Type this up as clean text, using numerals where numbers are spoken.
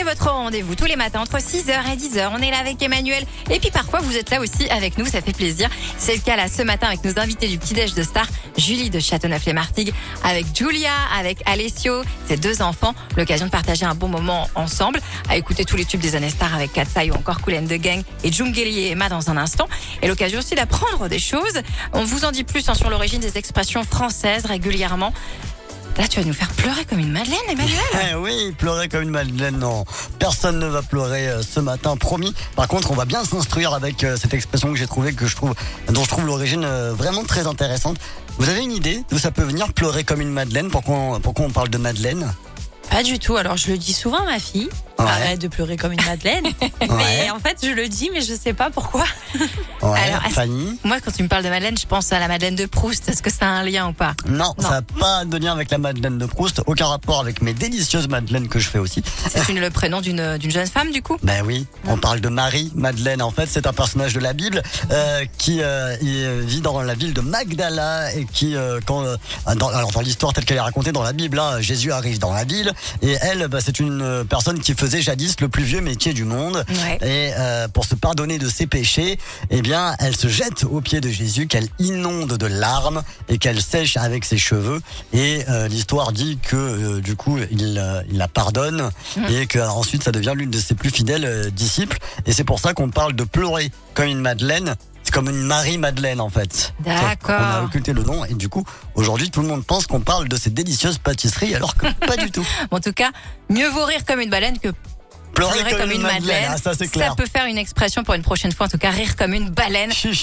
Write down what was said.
c'est votre rendez-vous tous les matins entre 6h et 10h. On est là avec Emmanuel. Et puis parfois, vous êtes là aussi avec nous. Ça fait plaisir. C'est le cas là ce matin avec nos invités du Petit-Déj de Star. Julie de Châteauneuf-les-Martigues avec Julia, avec Alessio, ses deux enfants. L'occasion de partager un bon moment ensemble, à écouter tous les tubes des années Star avec Katsai ou encore Kool and the Gang et Djungeli et Emma dans un instant. Et l'occasion aussi d'apprendre des choses. On vous en dit plus sur l'origine des expressions françaises régulièrement. Là, tu vas nous faire pleurer comme une madeleine, Emmanuel. Eh oui, pleurer comme une madeleine, non. Personne ne va pleurer ce matin, promis. Par contre, on va bien s'instruire avec cette expression que j'ai trouvée, dont je trouve l'origine vraiment très intéressante. Vous avez une idée d'où ça peut venir, pleurer comme une madeleine? Pourquoi on parle de madeleine? Pas du tout. Alors, je le dis souvent à ma fille. Ouais. Arrête de pleurer comme une madeleine. Mais en fait, je le dis, mais je sais pas pourquoi. Ouais, Alors, Fanny? Moi, quand tu me parles de madeleine, je pense à la madeleine de Proust. Est-ce que ça a un lien ou pas? Non, ça n'a pas de lien avec la madeleine de Proust. Aucun rapport avec mes délicieuses madeleines que je fais aussi. C'est le prénom d'une jeune femme, du coup? Ben oui, on parle de Marie Madeleine. En fait, c'est un personnage de la Bible qui vit dans la ville de Magdala et qui, dans l'histoire telle qu'elle est racontée dans la Bible, hein, Jésus arrive dans la ville et elle, c'est une personne qui faisait jadis le plus vieux métier du monde. Ouais. Et pour se pardonner de ses péchés, eh bien, elle se jette aux pieds de Jésus, qu'elle inonde de larmes et qu'elle sèche avec ses cheveux. Et l'histoire dit que du coup, il la pardonne et que ensuite ça devient l'une de ses plus fidèles disciples. Et c'est pour ça qu'on parle de pleurer comme une madeleine. C'est comme une Marie-Madeleine en fait. D'accord. On a occulté le nom et du coup, aujourd'hui, tout le monde pense qu'on parle de ces délicieuses pâtisseries alors que pas du tout. En tout cas, mieux vaut rire comme une baleine que pleurer comme une madeleine. Ah, ça c'est clair. Ça peut faire une expression pour une prochaine fois. En tout cas, rire comme une baleine. Chiche.